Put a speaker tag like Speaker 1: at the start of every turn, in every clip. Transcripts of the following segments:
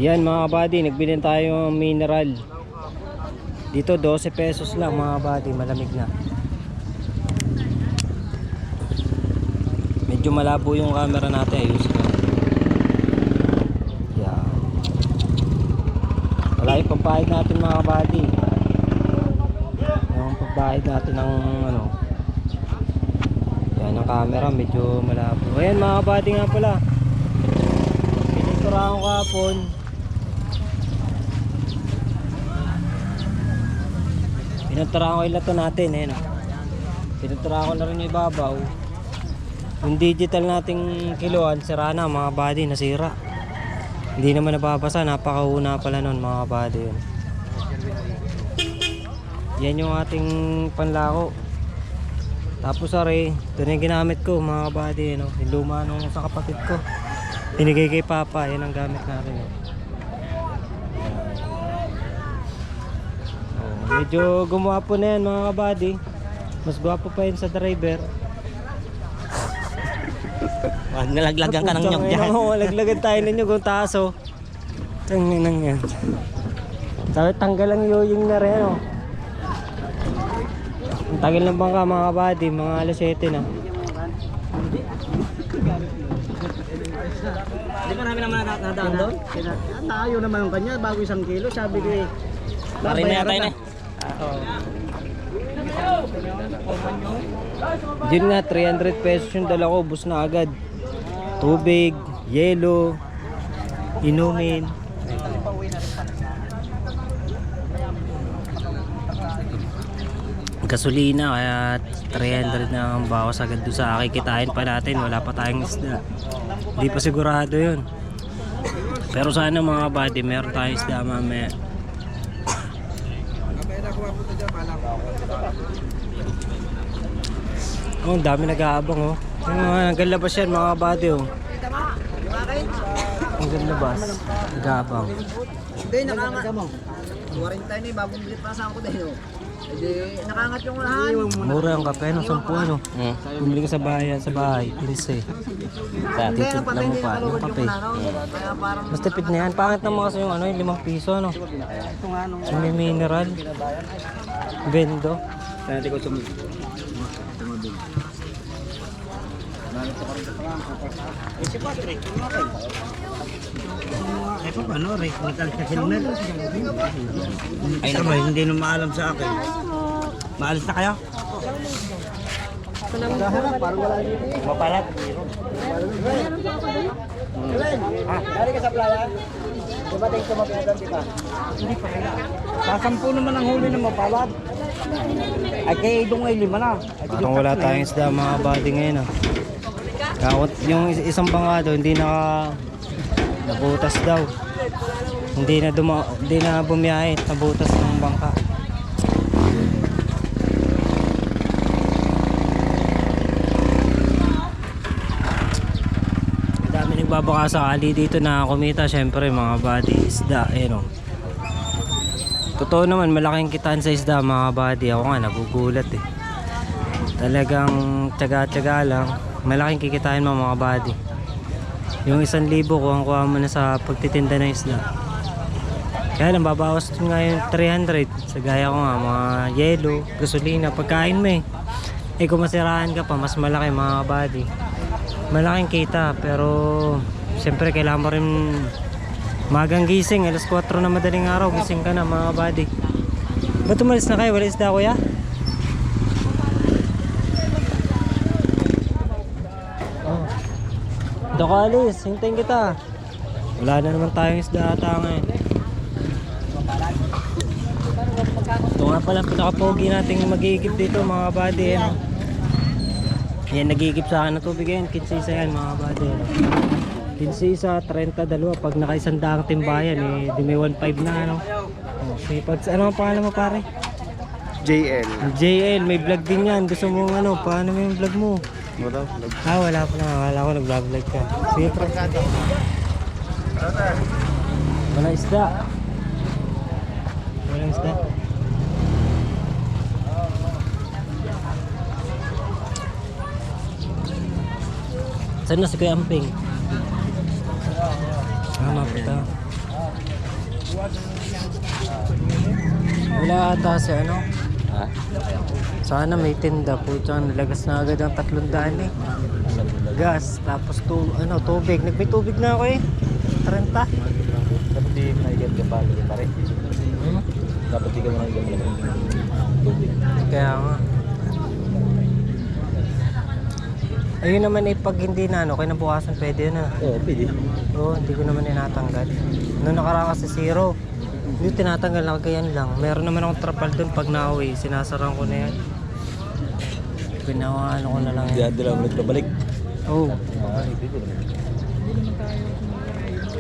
Speaker 1: Yan mga buddy, nagbili tayo ng mineral. Dito 12 pesos lang mga buddy, malamig na. Medyo malabo yung camera natin, ayos ko. Yan. Wala yung pagbayad natin mga buddy. Yung pagbayad natin ng ano. Yan ang camera, medyo malabo. Ayan mga buddy nga pala. Pininturahan ko kahapon. Pininturahan ko yung lato natin, eh. Pininturahan ko na rin yung ibabaw. Yung digital nating kiloan, sira na mga buddy, nasira. Hindi naman nababasa, napakahuna pala nun mga buddy. Yan yung ating panlako. Tapos are, ito na yung ginamit ko mga buddy, no? Yung luma nung sa kapatid ko. Binigay kay Papa, yan ang gamit natin. Medyo gumwapo na yan mga buddy. Mas gwapo pa yun sa driver.
Speaker 2: Nalaglagan ka ng nyog dyan.
Speaker 1: Oo, laglagan tayo ng nyog. Ang taso. Tangin nang yan. Sabi, tanggal ang yoying na rin. Oh. Ang tagal ng bangka mga buddy. Mga alas 7 na.
Speaker 2: Di ba namin naman nadaan doon?
Speaker 3: Tayo naman yung kanya bago 1 kilo. Sabi ko eh.
Speaker 2: Parin na yata yun eh.
Speaker 1: Yun nga, 300 pesos yung dala ko. Bus na agad. Tubig, yelo, inumin. Gasolina, kaya 300 na ang bawas agad doon sa kikitain pa natin. Wala pa tayong isda. Hindi pa sigurado yun. Pero sana mga buddy, meron tayong isda mamaya. Oh, ang dami nag-aabang oh. Ang galabas yan mga buddy oh. Ang galabas, nag-aabang.
Speaker 3: Hindi, nakangat. 40 na eh, bagong bilit pa sa ako din oh. Hindi, nakangat yung unahan.
Speaker 1: Mura ang kape no, 10 ano. Bumili ka sa bahay, 15. Sa titid lang mo pa, yung kape. Mas tipid na yan. Pangit naman kasi yung ano, yung 5 piso ano. Yung may mineral. Vendo.
Speaker 3: Kaya di ko sumili.
Speaker 2: Ay pa ano, technical sa helmet. Ay naman, hindi nung maalam sa akin. Maalis na kayo?
Speaker 3: Mapalat. Dari ka sa playa? Dumating sa Mapitan, di ba?
Speaker 2: Hindi pa kaya.
Speaker 3: Sasampu naman ang huli ng mapalat. Ay kaya idong ay 5 na.
Speaker 1: Parang wala tayong isda mga buddy ngayon ah. Yung isang bangado hindi nabutas daw. Hindi na bumiyahe, nabutas ng bangka. Dami nagbabaka sakali dito na kumita, syempre mga buddy, isda, no. Totoo naman, malaking kitaan sa isda mga buddy. Ako nga nagugulat eh. Talagang tiyaga-tiyaga lang, malaking kikitain mo mga buddy. Yung 1,000 kuha mo na sa pagtitinda ng isda. Kaya lang babawas nga yung 300. Sa gaya ko nga, mga yelo, gasolina, pagkain mo eh. Eh kung masiraan ka pa, mas malaki mga buddy. Malaking kita, pero siyempre kailangan mo rin magang gising. Alas 4 na madaling araw, gising ka na mga buddy. Ba't umalis na kayo? Wala isda kuya? Doko alis, hintayin kita. Wala na naman tayong isda ata ngayon. Ito nga pala pinaka-pogi nating magigip dito mga buddy. Yan, nagigip sa akin na tubig yan. 15 isa yan mga buddy. 15 isa, 32. Pag naka-100 timbayan eh, di may 1.5 na ano. Okay, ano ang pangalan mo pare?
Speaker 3: JL.
Speaker 1: JL, may vlog din yan. Gusto mo ano, paano mo yung vlog mo?
Speaker 3: Wala, vlog.
Speaker 1: Wala pa na. Wala ko nag-vlog ka. Sige, prangkada. Wala isda. Walang isda. Saan na si Kuya Amping? Mapita. Wala ata si ano.
Speaker 2: Ha?
Speaker 1: Sana may tinda po. Tsaka nalagas na agad ang 300 eh. Gas, tapos tubig. Nagbay tubig na ako eh. 30.
Speaker 2: Dapat di naigat ka pare. Dapat di ka mo naigat ka tubig.
Speaker 1: Kaya nga. Ayun naman eh, pag hindi na kinabukasan pwede yun
Speaker 2: Oo, pwede.
Speaker 1: Oo, hindi ko naman inatanggal. Noong nakaraan kasi 0. Hindi tinatanggal na ganyan lang. Meron naman akong trapal doon pag nauwi. Sinasarang ko na yan. Pinawaano ko na lang
Speaker 2: Hindi
Speaker 1: yan.
Speaker 2: hindi lang ulit pabalik.
Speaker 1: Oo.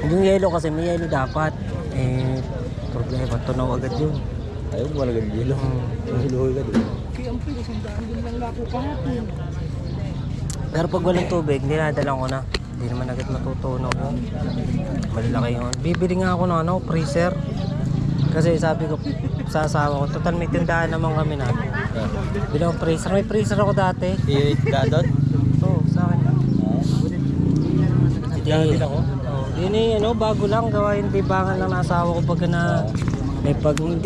Speaker 1: Yung yelo kasi, may yelo dapat. Eh, problema, tunaw agad yun.
Speaker 2: Ayaw mo malagang gilo. Huluhoy ka doon.
Speaker 1: Pero pag walang tubig, dinadalang ko na. Hindi naman agad matutunaw yun. Malalaki yun. Bibili nga ako ng freezer. Kasi sabi ko sa asawa ko, total may tindahan naman kami na. Bili akong freezer. May freezer ako dati.
Speaker 2: Iitigdaan doon?
Speaker 1: Oo, sa akin.
Speaker 2: Itigdaan din ako?
Speaker 1: Oo. Yun eh, bago lang. Gawain tibangan lang ng asawa ko pag na...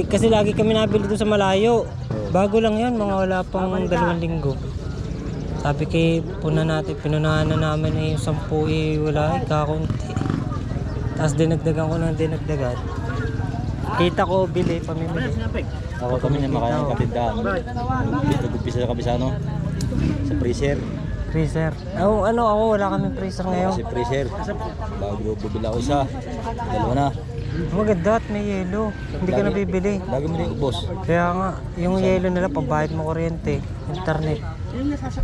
Speaker 1: kasi lagi kami nabili doon sa malayo. Bago lang yun, mga wala pang 2 linggo. Sabi kay pinunahan na namin eh, yung 10 eh, wala eh, kakunti. Tapos dinagdagan ko ng dinagdagan. Kita ko, bili, pamimili.
Speaker 2: Ako kami na makayang katindahan. Dito gupisa sa kabisano. Sa freezer.
Speaker 1: Freezer. Ako, wala kaming freezer ngayon.
Speaker 2: Kasi freezer. Bago bubila ako isa. 2 na.
Speaker 1: Maganda at may yelo. Hindi ka nabibili.
Speaker 2: Lagi mo rin ubos.
Speaker 1: Kaya nga, yung yelo nila, pambayad mo kuryente, internet.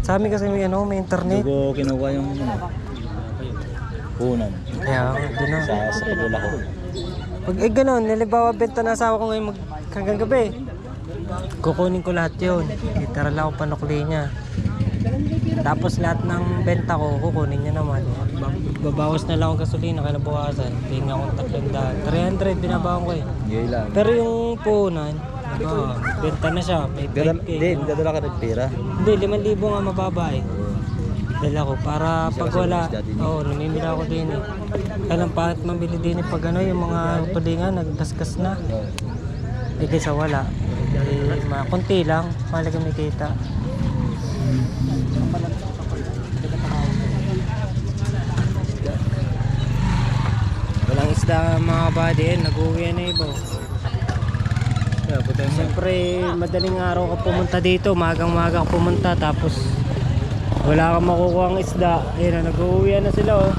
Speaker 1: Sa amin kasi may internet.
Speaker 2: Dugo kinuha yung punan.
Speaker 1: Kaya nga, doon na.
Speaker 2: Sa pagula ko.
Speaker 1: Pag gano'n, nilibawa benta na asawa ko ngayon hanggang gabi. Kukunin ko lahat yun. Itara lang ako panukli niya. Tapos lahat ng benta ko, kukunin niya naman. Babawas na lang ang gasolina kinabukasan. Tingnan akong 300 binabawan ko eh.
Speaker 2: Ngayon lang.
Speaker 1: Pero yung puhunan, benta na siya. May 5K.
Speaker 2: Hindi dadala ka ng pera.
Speaker 1: Hindi, 5,000 nga mababa eh. Dala ko para pag wala, namimili ako din eh. Kailang pangit mabili din eh pag yung mga tulingan nagdaskas na. Eh kaysa wala. Eh, kunti lang, malaga may kita. Walang isda mga buddy eh, nag-uwi na iba. Siyempre, madaling araw ka pumunta dito, magang-maga ka pumunta, tapos wala kang makukuha ang isda. Ayun na, nag-uwi na sila oh.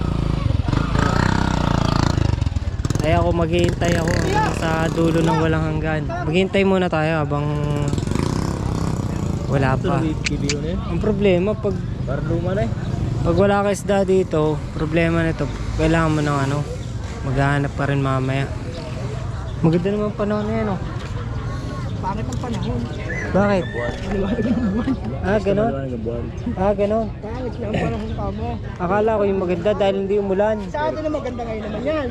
Speaker 1: Ay ako, maghihintay ako sa dulo ng walang hanggan. Maghihintay muna tayo habang wala pa. Ang problema, pag wala ka isda dito, problema nito, kailangan mo ng maghahanap pa rin mamaya. Maganda naman panahon na yan oh.
Speaker 3: Pangit ang panahon.
Speaker 1: Bakit? Ganon? Ganon.
Speaker 3: Pangit na ang panahon ka mo.
Speaker 1: Akala ko yung maganda dahil hindi umulan.
Speaker 3: Sa atin na maganda ngayon naman yan.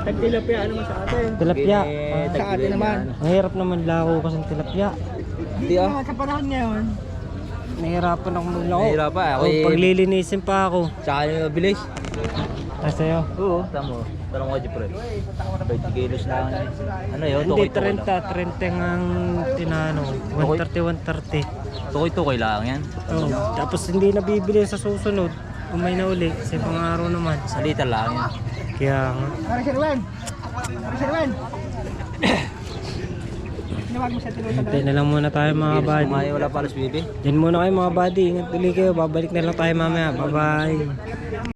Speaker 3: Tagtilapia naman sa atin.
Speaker 1: Tilapia.
Speaker 3: Sa atin naman.
Speaker 1: Ang hirap naman lako kasi ng tilapia.
Speaker 3: Hindi naman sa panahon ngayon.
Speaker 1: Nahirapan ako maglako.
Speaker 2: Nahirapan ako.
Speaker 1: Paglilinisin pa ako.
Speaker 2: Tsaka yung mabilis.
Speaker 1: Ay sa'yo?
Speaker 2: Oo, tamo. Tanong ko dyan, pre. 20 kilos lang. Ano yun?
Speaker 1: Hindi,
Speaker 2: Tukoy-tukoy lang.
Speaker 1: 30 ang tinano. 130.
Speaker 2: Tukoy-tukoy lang yan.
Speaker 1: Oh, tapos hindi nabibili sa susunod. Kung may nauli, sa ibang araw naman.
Speaker 2: Sa liter lang yan.
Speaker 1: Kaya nga.
Speaker 3: Para Sir Wen! Tinawag mo sa tinutan.
Speaker 1: Hintay na lang muna tayo mga buddy.
Speaker 2: Kumain, wala pa alas bibi.
Speaker 1: Diyan muna kayo mga buddy. Ingat ulit kayo. Babalik na lang tayo mamaya. Bye bye.